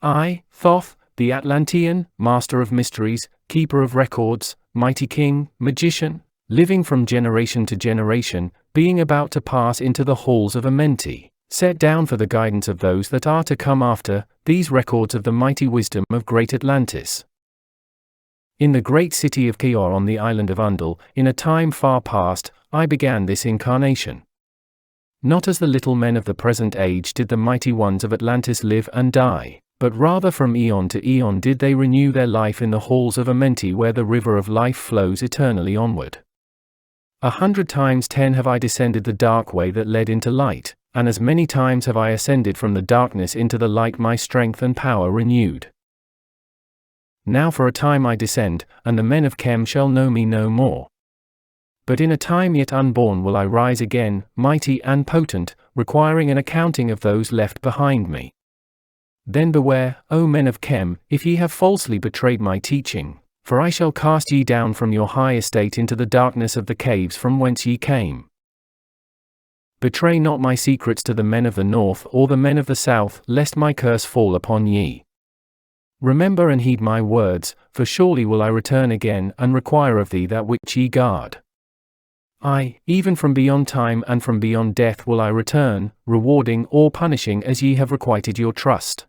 I, Thoth, the Atlantean, master of mysteries, keeper of records, mighty king, magician, living from generation to generation, being about to pass into the Halls of Amenti, set down for the guidance of those that are to come after, these records of the mighty wisdom of Great Atlantis. In the great city of KEOR on the island of UNDAL, in a time far past, I began this incarnation. Not as the little men of the present age did the mighty ones of Atlantis live and die, but rather from aeon to aeon did they renew their life in the Halls of Amenti, where the river of life flows eternally onward. 100 times 10 have I descended the dark way that led into light, and as many times have I ascended from the darkness into the light, my strength and power renewed. Now for a time I descend, and the men of Khem shall know me no more. But in a time yet unborn will I rise again, mighty and potent, requiring an accounting of those left behind me. Then beware, O men of Khem, if ye have falsely betrayed my teaching, for I shall cast ye down from your high estate into the darkness of the caves from whence ye came. Betray not my secrets to the men of the north or the men of the south, lest my curse fall upon ye. Remember and heed my words, for surely will I return again and require of thee that which ye guard. I, even from beyond time and from beyond death will I return, rewarding or punishing as ye have requited your trust.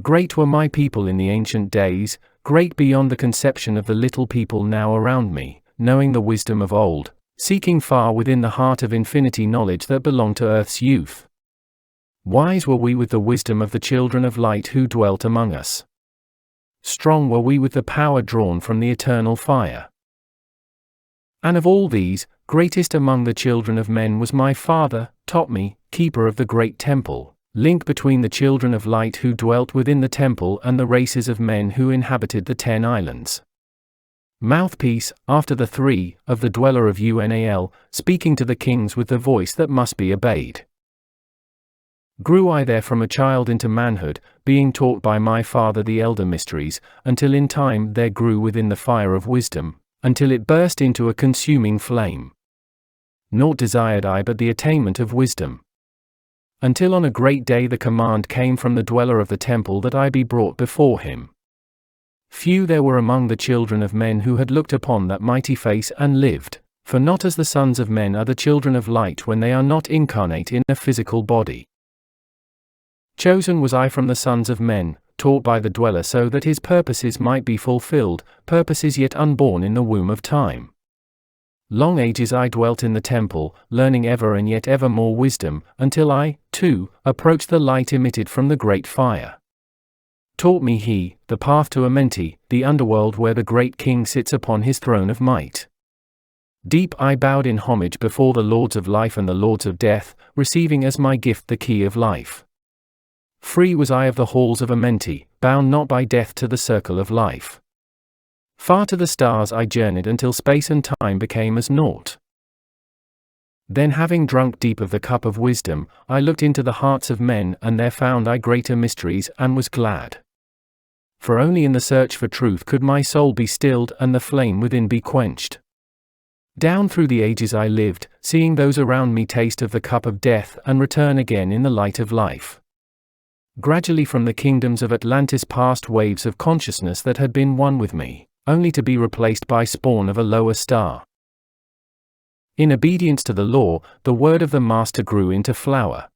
Great were my people in the ancient days, great beyond the conception of the little people now around me, knowing the wisdom of old, seeking far within the heart of infinity knowledge that belonged to earth's youth. Wise were we with the wisdom of the children of light who dwelt among us. Strong were we with the power drawn from the eternal fire. And of all these, greatest among the children of men was my father, Thoth, keeper of the great temple, link between the children of light who dwelt within the temple and the races of men who inhabited the 10 islands. Mouthpiece, after the 3, of the dweller of UNDAL, speaking to the kings with the voice that must be obeyed. Grew I there from a child into manhood, being taught by my father the elder mysteries, until in time there grew within the fire of wisdom, until it burst into a consuming flame. Naught desired I but the attainment of wisdom. Until on a great day the command came from the dweller of the temple that I be brought before him. Few there were among the children of men who had looked upon that mighty face and lived, for not as the sons of men are the children of light when they are not incarnate in a physical body. Chosen was I from the sons of men, taught by the dweller so that his purposes might be fulfilled, purposes yet unborn in the womb of time. Long ages I dwelt in the temple, learning ever and yet ever more wisdom, until I, too, approached the light emitted from the great fire. Taught me he, the path to Amenti, the underworld where the great king sits upon his throne of might. Deep I bowed in homage before the lords of life and the lords of death, receiving as my gift the key of life. Free was I of the halls of Amenti, bound not by death to the circle of life. Far to the stars I journeyed until space and time became as naught. Then having drunk deep of the cup of wisdom, I looked into the hearts of men and there found I greater mysteries and was glad. For only in the search for truth could my soul be stilled and the flame within be quenched. Down through the ages I lived, seeing those around me taste of the cup of death and return again in the light of life. Gradually from the kingdoms of Atlantis passed waves of consciousness that had been one with me, only to be replaced by spawn of a lower star. In obedience to the law, the word of the master grew into flower.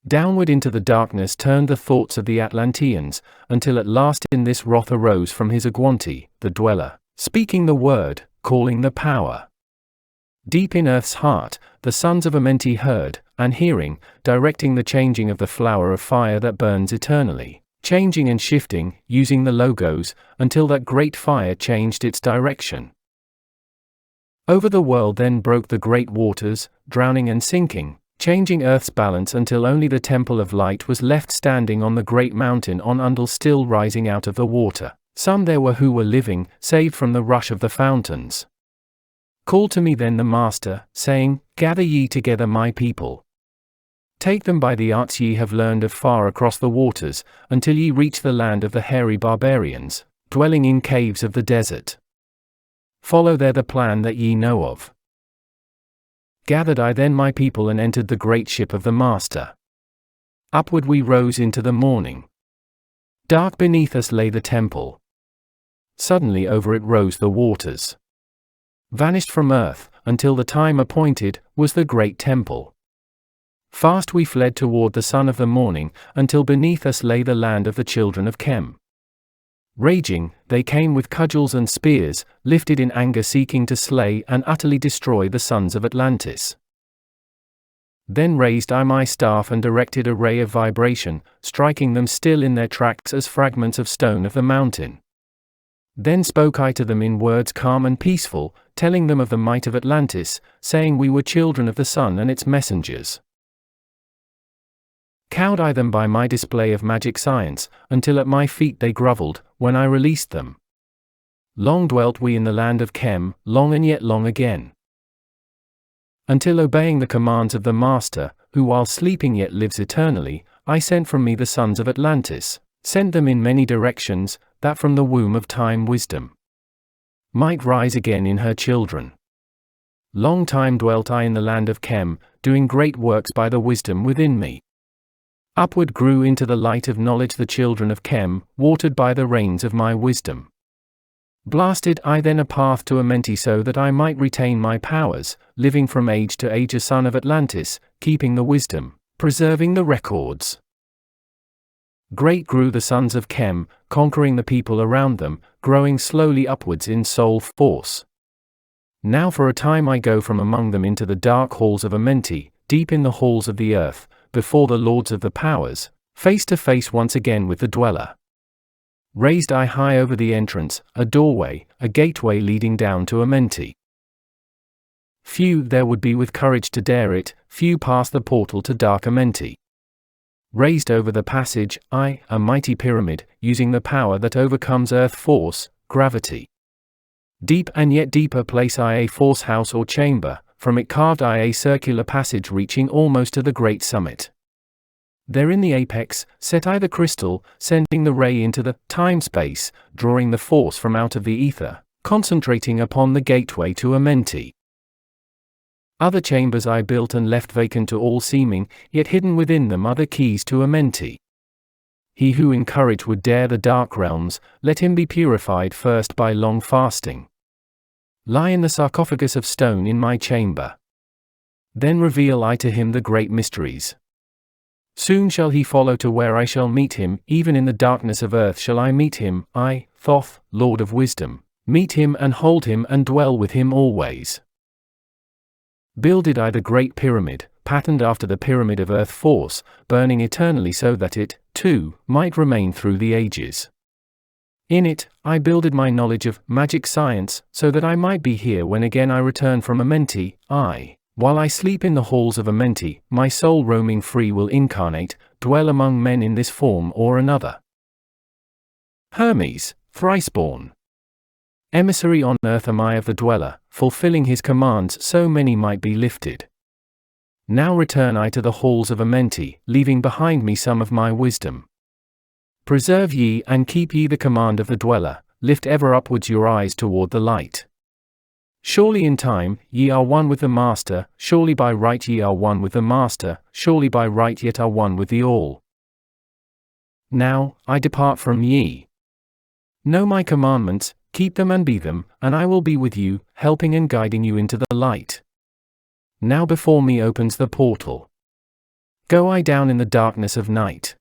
Downward into the darkness turned the thoughts of the Atlanteans, until at last in this wrath arose from his Agwanti, the dweller, speaking the word, calling the power. Deep in earth's heart, the sons of Amenti heard, and hearing, directing the changing of the flower of fire that burns eternally, changing and shifting, using the logos, until that great fire changed its direction. Over the world then broke the great waters, drowning and sinking, changing earth's balance until only the temple of light was left standing on the great mountain on UNDAL, still rising out of the water. Some there were who were living, saved from the rush of the fountains. Called to me then the master, saying, Gather ye together my people. Take them by the arts ye have learned of far across the waters, until ye reach the land of the hairy barbarians, dwelling in caves of the desert. Follow there the plan that ye know of. Gathered I then my people and entered the great ship of the master. Upward we rose into the morning. Dark beneath us lay the temple. Suddenly over it rose the waters. Vanished from earth, until the time appointed, was the great temple. Fast we fled toward the sun of the morning, until beneath us lay the land of the children of Khem. Raging, they came with cudgels and spears, lifted in anger seeking to slay and utterly destroy the sons of Atlantis. Then raised I my staff and directed a ray of vibration, striking them still in their tracks as fragments of stone of the mountain. Then spoke I to them in words calm and peaceful, telling them of the might of Atlantis, saying we were children of the sun and its messengers. Cowed I them by my display of magic science, until at my feet they grovelled, when I released them. Long dwelt we in the land of Khem, long and yet long again. Until obeying the commands of the Master, who while sleeping yet lives eternally, I sent from me the sons of Atlantis, sent them in many directions, that from the womb of time wisdom might rise again in her children. Long time dwelt I in the land of Khem, doing great works by the wisdom within me. Upward grew into the light of knowledge the children of Khem, watered by the rains of my wisdom. Blasted I then a path to Amenti so that I might retain my powers, living from age to age a son of Atlantis, keeping the wisdom, preserving the records. Great grew the sons of Khem, conquering the people around them, growing slowly upwards in soul force. Now for a time I go from among them into the dark halls of Amenti, deep in the halls of the earth, before the lords of the powers, face to face once again with the dweller. Raised I high over the entrance, a doorway, a gateway leading down to Amenti. Few there would be with courage to dare it, few pass the portal to dark Amenti. Raised over the passage, I, a mighty pyramid, using the power that overcomes earth force, gravity. Deep and yet deeper place I a force house or chamber, from it carved I a circular passage reaching almost to the great summit. There in the apex, set I the crystal, sending the ray into the time-space, drawing the force from out of the ether, concentrating upon the gateway to Amenti. Other chambers I built and left vacant to all seeming, yet hidden within them are the keys to Amenti. He who in courage would dare the dark realms, let him be purified first by long fasting. Lie in the sarcophagus of stone in my chamber. Then reveal I to him the great mysteries. Soon shall he follow to where I shall meet him, even in the darkness of earth shall I meet him, I, Thoth, Lord of Wisdom, meet him and hold him and dwell with him always. Builded I the great pyramid, patterned after the pyramid of earth force, burning eternally so that it, too, might remain through the ages. In it, I builded my knowledge of magic science, so that I might be here when again I return from Amenti, while I sleep in the halls of Amenti, my soul roaming free will incarnate, dwell among men in this form or another. Hermes, thrice-born. Emissary on earth am I of the dweller, fulfilling his commands so many might be lifted. Now return I to the halls of Amenti, leaving behind me some of my wisdom. Preserve ye and keep ye the command of the dweller, lift ever upwards your eyes toward the light. Surely in time, ye are one with the Master, surely by right ye are one with the Master, surely by right yet are one with the All. Now, I depart from ye. Know my commandments, keep them and be them, and I will be with you, helping and guiding you into the light. Now before me opens the portal. Go I down in the darkness of night.